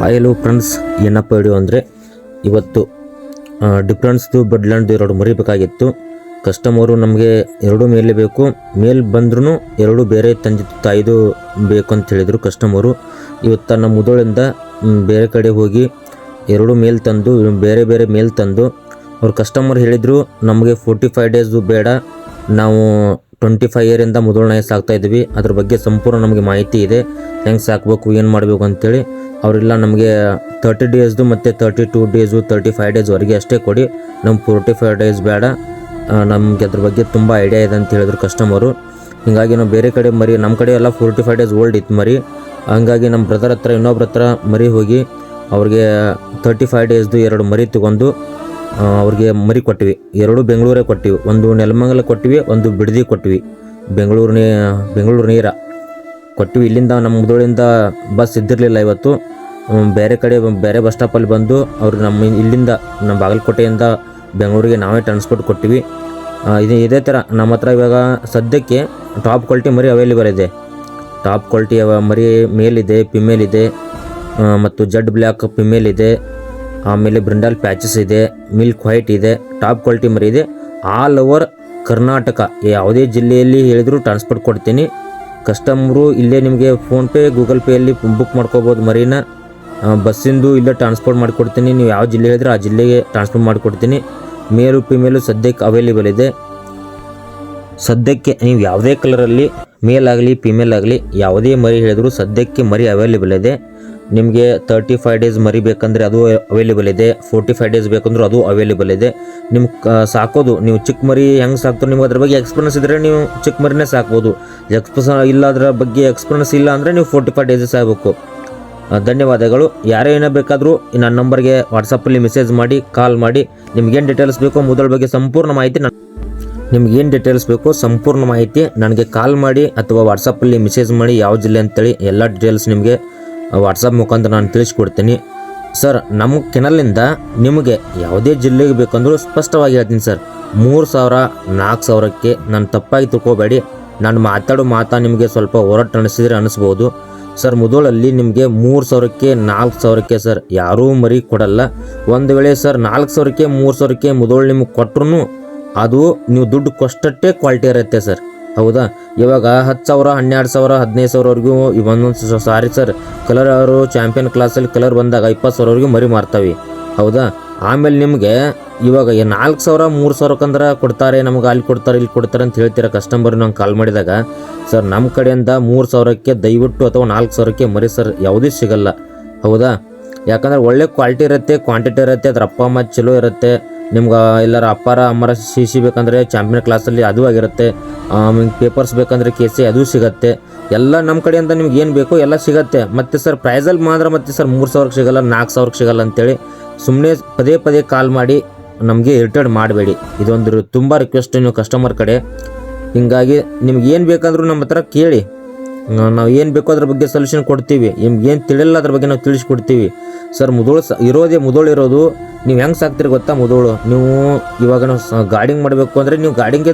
Hi friends, ಏನಪ್ಪ video ಅಂದರೆ ಇವತ್ತು ಡಿಫ್ರೆನ್ಸ್ದು ಬಡ್ಲ್ಯಾಂಡ್ ಎರಡು ಮರಿಬೇಕಾಗಿತ್ತು. ಕಸ್ಟಮರು ನಮಗೆ ಎರಡು ಮೇಲೆ ಬೇಕು, ಮೇಲ್ ಬಂದ್ರೂ ಎರಡು ಬೇರೆ ತಾಯಿದು ಬೇಕು ಅಂತ ಹೇಳಿದರು ಕಸ್ಟಮರು. ಇವತ್ತು ನಮ್ಮ ಮುದೋಳಿಂದ ಬೇರೆ ಕಡೆ ಹೋಗಿ ಎರಡು ಮೇಲ್ ತಂದು ಬೇರೆ ಬೇರೆ ಮೇಲ್ ತಂದು ಅವ್ರು ಕಸ್ಟಮರ್ ಹೇಳಿದರು ನಮಗೆ 45 ಡೇಸು ಬೇಡ, ನಾವು 25 ಇಯರಿಂದ ಮುದೋಳ ನಾಯಿ ಸಾಕ್ತಾಯಿದ್ವಿ, ಅದ್ರ ಬಗ್ಗೆ ಸಂಪೂರ್ಣ ನಮಗೆ ಮಾಹಿತಿ ಇದೆ, ಹೆಂಗೆ ಸಾಕಬೇಕು ಏನು ಮಾಡಬೇಕು ಅಂತೇಳಿ. ಅವರೆಲ್ಲ ನಮಗೆ 30 ಡೇಸ್ದು ಮತ್ತು 32 ಡೇಸು 35 ಡೇಸ್ವರೆಗೆ ಅಷ್ಟೇ ಕೊಡಿ, ನಮ್ಮ 45 ಡೇಸ್ ಬೇಡ, ನಮಗೆ ಅದ್ರ ಬಗ್ಗೆ ತುಂಬ ಐಡಿಯಾ ಇದೆ ಅಂತ ಹೇಳಿದ್ರು ಕಸ್ಟಮರು. ಹೀಗಾಗಿ ನಾವು ಬೇರೆ ಕಡೆ ಮರಿ, ನಮ್ಮ ಕಡೆ ಎಲ್ಲ 45 ಡೇಸ್ ಓಲ್ಡ್ ಇತ್ತು ಮರಿ. ಹಂಗಾಗಿ ನಮ್ಮ ಬ್ರದರ್ ಹತ್ರ ಇನ್ನೊಬ್ರ ಹತ್ರ ಮರಿ ಹೋಗಿ ಅವ್ರಿಗೆ 35 ಡೇಸ್ದು ಎರಡು ಮರಿ ತೊಗೊಂಡು ಅವ್ರಿಗೆ ಮರಿ ಕೊಟ್ಟಿವಿ. ಎರಡು ಬೆಂಗಳೂರೇ ಕೊಟ್ಟಿವಿ, ಒಂದು ನೆಲಮಂಗಲ ಕೊಟ್ಟಿವಿ, ಒಂದು ಬಿಡದಿ ಕೊಟ್ಟಿವಿ, ಬೆಂಗಳೂರು ನೀರ ಕೊಟ್ಟಿವಿ. ಇಲ್ಲಿಂದ ನಮ್ಮ ಮುದೋಳಿಂದ ಬಸ್ ಇದ್ದಿರಲಿಲ್ಲ ಇವತ್ತು, ಬೇರೆ ಬಸ್ ಸ್ಟಾಪಲ್ಲಿ ಬಂದು ಅವ್ರು ಇಲ್ಲಿಂದ ನಮ್ಮ ಬಾಗಲಕೋಟೆಯಿಂದ ಬೆಂಗಳೂರಿಗೆ ನಾವೇ ಟ್ರಾನ್ಸ್ಪೋರ್ಟ್ ಕೊಟ್ಟಿವಿ. ಇದೇ ಥರ ನಮ್ಮ ಹತ್ರ ಇವಾಗ ಸದ್ಯಕ್ಕೆ ಟಾಪ್ ಕ್ವಾಲಿಟಿ ಮರಿ ಅವೈಲೇಬಲ್ ಇದೆ. ಟಾಪ್ ಕ್ವಾಲಿಟಿ ಮರಿ ಮೇಲಿದೆ, ಫಿಮೇಲ್ ಇದೆ, ಮತ್ತು ಜಡ್ ಬ್ಲ್ಯಾಕ್ ಫಿಮೇಲ್ ಇದೆ, ಆಮೇಲೆ ಬ್ರಿಂಡಲ್ ಪ್ಯಾಚಸ್ ಇದೆ, ಮಿಲ್ಕ್ ವೈಟ್ ಇದೆ, ಟಾಪ್ ಕ್ವಾಲಿಟಿ ಮರಿ ಇದೆ. ಆಲ್ ಓವರ್ ಕರ್ನಾಟಕ ಯಾವುದೇ ಜಿಲ್ಲೆಯಲ್ಲಿ ಹೇಳಿದರೂ ಟ್ರಾನ್ಸ್ಪೋರ್ಟ್ ಕೊಡ್ತೀನಿ. ಕಸ್ಟಮರು ಇಲ್ಲೇ ನಿಮಗೆ ಫೋನ್ಪೇ ಗೂಗಲ್ ಪೇಯಲ್ಲಿ ಬುಕ್ ಮಾಡ್ಕೋಬೋದು ಮರಿನ. ಬಸ್ಸಿಂದು ಇಲ್ಲೇ ಟ್ರಾನ್ಸ್ಪೋರ್ಟ್ ಮಾಡಿಕೊಡ್ತೀನಿ, ನೀವು ಯಾವ ಜಿಲ್ಲೆ ಹೇಳಿದ್ರೆ ಆ ಜಿಲ್ಲೆಗೆ ಟ್ರಾನ್ಸ್ಪೋರ್ಟ್ ಮಾಡಿಕೊಡ್ತೀನಿ. ಮೇಲು ಫಿಮೇಲು ಸದ್ಯಕ್ಕೆ ಅವೈಲೇಬಲ್ ಇದೆ. ಸದ್ಯಕ್ಕೆ ನೀವು ಯಾವುದೇ ಕಲರಲ್ಲಿ ಮೇಲ್ ಆಗಲಿ ಫಿಮೇಲ್ ಆಗಲಿ ಯಾವುದೇ ಮರಿ ಹೇಳಿದ್ರು ಸದ್ಯಕ್ಕೆ ಮರಿ ಅವೈಲೇಬಲ್ ಇದೆ. ನಿಮಗೆ 35 ಡೇಸ್ ಮರಿ ಬೇಕಂದರೆ ಅದು ಅವೈಲೇಬಲ್ ಇದೆ, 45 ಡೇಸ್ ಬೇಕಂದ್ರೂ ಅದು ಅವೈಲೇಬಲ್ ಇದೆ. ನಿಮ್ಗೆ ಸಾಕೋದು, ನೀವು ಚಿಕ್ಕ ಮರಿ ಹೆಂಗೆ ಸಾಕ್ತಾರೆ ನಿಮ್ಗೆ ಅದ್ರ ಬಗ್ಗೆ ಎಕ್ಸ್ಪೀರಿಯನ್ಸ್ ಇದ್ದರೆ ನೀವು ಚಿಕ್ಕ ಮರಿನೇ ಸಾಕ್ಬೋದು. ಇಲ್ಲ ಅದರ ಬಗ್ಗೆ ಎಕ್ಸ್ಪೀರಿಯನ್ಸ್ ಇಲ್ಲ ಅಂದರೆ ನೀವು 45 ಡೇಸ್ ಸಾಕಬೇಕು. ಧನ್ಯವಾದಗಳು. ಯಾರೇ ಏನೋ ಬೇಕಾದರೂ ನನ್ನ ನಂಬರ್ಗೆ ವಾಟ್ಸಪ್ಪಲ್ಲಿ ಮೆಸೇಜ್ ಮಾಡಿ, ಕಾಲ್ ಮಾಡಿ, ನಿಮ್ಗೇನು ಡೀಟೇಲ್ಸ್ ಬೇಕೋ ಮುದೋಳ ಬಗ್ಗೆ ಸಂಪೂರ್ಣ ಮಾಹಿತಿ ನಿಮ್ಗೇನು ಡೀಟೇಲ್ಸ್ ಬೇಕೋ ಸಂಪೂರ್ಣ ಮಾಹಿತಿ ನನಗೆ ಕಾಲ್ ಮಾಡಿ ಅಥವಾ ವಾಟ್ಸಪ್ಪಲ್ಲಿ ಮೆಸೇಜ್ ಮಾಡಿ, ಯಾವ ಜಿಲ್ಲೆ ಅಂತೇಳಿ ಎಲ್ಲ ಡೀಟೇಲ್ಸ್ ನಿಮಗೆ ವಾಟ್ಸಪ್ ಮುಖಾಂತರ ನಾನು ತಿಳಿಸ್ಕೊಡ್ತೀನಿ. ಸರ್, ನಮ್ಮ ಕೆನಲಿಂದ ನಿಮಗೆ ಯಾವುದೇ ಜಿಲ್ಲೆಗೆ ಬೇಕಂದ್ರೂ ಸ್ಪಷ್ಟವಾಗಿ ಹೇಳ್ತೀನಿ ಸರ್. 3,000 4,000ಕ್ಕೆ ನಾನು ತಪ್ಪಾಗಿ ತಿಳ್ಕೊಬೇಡಿ. ನಾನು ಮಾತಾಡೋ ನಿಮಗೆ ಸ್ವಲ್ಪ ಹೊರಟು ಅನಿಸಿದರೆ ಅನಿಸ್ಬೋದು ಸರ್. ಮುದೋಳಲ್ಲಿ ನಿಮಗೆ 3,000ಕ್ಕೆ 4,000ಕ್ಕೆ ಸರ್ ಯಾರೂ ಮರಿ ಕೊಡಲ್ಲ. ಒಂದು ವೇಳೆ ಸರ್ 4,000ಕ್ಕೆ 3,000ಕ್ಕೆ ಮುದೋಳು ನಿಮಗೆ ಕೊಟ್ಟರು ಅದು ನೀವು ದುಡ್ಡು ಕೊಷ್ಟಷ್ಟೇ ಕ್ವಾಲಿಟಿ ಇರುತ್ತೆ ಸರ್. ಹೌದಾ? ಇವಾಗ 10,000 12,000 15,000ವರೆಗೂ ಒಂದೊಂದು ಸಾರಿ ಸರ್ ಕಲರ್ ಅವರು ಚಾಂಪಿಯನ್ ಕ್ಲಾಸಲ್ಲಿ ಕಲರ್ ಬಂದಾಗ 20,000ವರೆಗೂ ಮರಿ ಮಾರ್ತಾವೆ. ಹೌದಾ? ಆಮೇಲೆ ನಿಮಗೆ ಇವಾಗ 4,000 3,000ಕ್ಕಂದ್ರೆ ಕೊಡ್ತಾರೆ, ನಮಗೆ ಅಲ್ಲಿ ಕೊಡ್ತಾರೆ ಇಲ್ಲಿ ಕೊಡ್ತಾರೆ ಅಂತ ಹೇಳ್ತೀರ ಕಸ್ಟಮರ್. ನಂಗೆ ಕಾಲ್ ಮಾಡಿದಾಗ ಸರ್ ನಮ್ಮ ಕಡೆಯಿಂದ 3,000ಕ್ಕೆ ದಯವಿಟ್ಟು ಅಥವಾ 4,000ಕ್ಕೆ ಮರಿ ಸರ್ ಯಾವುದೂ ಸಿಗಲ್ಲ. ಹೌದಾ? ಯಾಕಂದರೆ ಒಳ್ಳೆ ಕ್ವಾಲಿಟಿ ಇರುತ್ತೆ, ಕ್ವಾಂಟಿಟಿ ಇರುತ್ತೆ, ಅದ್ರ ಅಪ್ಪ ಅಮ್ಮ ಚಲೋ ಇರುತ್ತೆ. ನಿಮ್ಗೆ ಎಲ್ಲರ ಅಪ್ಪಾರ ಅಮ್ಮರ ಸಿ ಬೇಕಂದರೆ ಚಾಂಪಿಯನ್ ಕ್ಲಾಸಲ್ಲಿ ಅದು ಆಗಿರುತ್ತೆ. ಪೇಪರ್ಸ್ ಬೇಕಂದರೆ KC ಅದು ಸಿಗುತ್ತೆ. ಎಲ್ಲ ನಮ್ಮ ಕಡೆಯಿಂದ ನಿಮ್ಗೆ ಏನು ಬೇಕೋ ಎಲ್ಲ ಸಿಗುತ್ತೆ. ಮತ್ತು ಸರ್ ಪ್ರೈಸಲ್ಲಿ ಮಾತ್ರ ಮತ್ತೆ ಸರ್ 3,000ಕ್ಕೆ ಸಿಗಲ್ಲ, 4,000ಕ್ಕೆ ಸಿಗಲ್ಲ ಅಂತೇಳಿ ಸುಮ್ಮನೆ ಪದೇ ಕಾಲ್ ಮಾಡಿ ನಮಗೆ ಇರಿಟೇಟ್ ಮಾಡಬೇಡಿ. ಇದೊಂದು ತುಂಬ ರಿಕ್ವೆಸ್ಟ್ ನೀವು ಕಸ್ಟಮರ್ ಕಡೆ. ಹೀಗಾಗಿ ನಿಮ್ಗೆ ಏನು ಬೇಕಂದ್ರೂ ನಮ್ಮ ಹತ್ರ ಕೇಳಿ, ನಾವು ಏನು ಬೇಕೋ ಅದ್ರ ಬಗ್ಗೆ ಸೊಲ್ಯೂಷನ್ ಕೊಡ್ತೀವಿ. ನಿಮ್ಗೆ ಏನು ತಿಳಿಲ್ಲ ಅದ್ರ ಬಗ್ಗೆ ನಾವು ತಿಳಿಸ್ಕೊಡ್ತೀವಿ ಸರ್. ಮುದೋಳು ಇರೋದು ನೀವು ಹೆಂಗೆ ಸಾಕ್ತೀರಿ ಗೊತ್ತಾ? ಮುದೋಳು ನೀವು ಇವಾಗ ನಾವು ಗಾಡಿಂಗ್ ಮಾಡಬೇಕು ಅಂದರೆ ನೀವು ಗಾಡಿಂಗೆ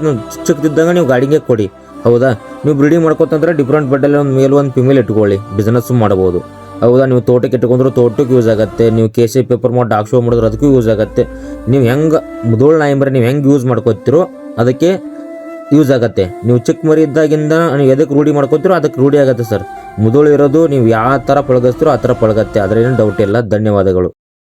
ಚಿಕ್ಕದಿದ್ದಾಗ ನೀವು ಗಾಡಿಂಗೆ ಕೊಡಿ. ಹೌದಾ? ನೀವು ಬ್ರೀಡಿಂಗ್ ಮಾಡ್ಕೊತಂದ್ರೆ ಡಿಫ್ರೆಂಟ್ ಬೆಡ್ಡಲ್ಲಿ ಒಂದು ಮೇಲ್ ಒಂದು ಫಿಮೇಲ್ ಇಟ್ಕೊಳ್ಳಿ, ಬಿಸ್ನೆಸ್ಸು ಮಾಡ್ಬೋದು. ಹೌದಾ? ನೀವು ತೋಟಕ್ಕೆ ಇಟ್ಕೊಂಡ್ರು ತೋಟಕ್ಕೆ ಯೂಸ್ ಆಗುತ್ತೆ, ನೀವು KC ಪೇಪರ್ ಮಾಡಿ ಡಾಗ್ ಶೋ ಮಾಡಿದ್ರೆ ಅದಕ್ಕೂ ಯೂಸ್ ಆಗುತ್ತೆ. ನೀವು ಹೆಂಗೆ ಮುದೋಳು ನಾಯಿ ಮರಿ ನೀವು ಹೆಂಗೆ ಯೂಸ್ ಮಾಡ್ಕೊತೀರೋ ಅದಕ್ಕೆ ಯೂಸ್ ಆಗುತ್ತೆ. ನೀವು ಚಿಕ್ಕ ಮರಿ ಇದ್ದಾಗಿಂದ ನೀವು ಎದಕ್ಕೆ ರೂಢಿ ಮಾಡ್ಕೊತೀರೋ ಅದಕ್ಕೆ ರೂಢಿ ಆಗುತ್ತೆ ಸರ್. ಮುದೋಳು ಇರೋದು ನೀವು ಯಾವ ಥರ ಪಳಗಿಸ್ತೀರೋ ಆ ಥರ ಪಳಗತ್ತೆ, ಅದರೇನು ಡೌಟ್ ಇಲ್ಲ. ಧನ್ಯವಾದಗಳು.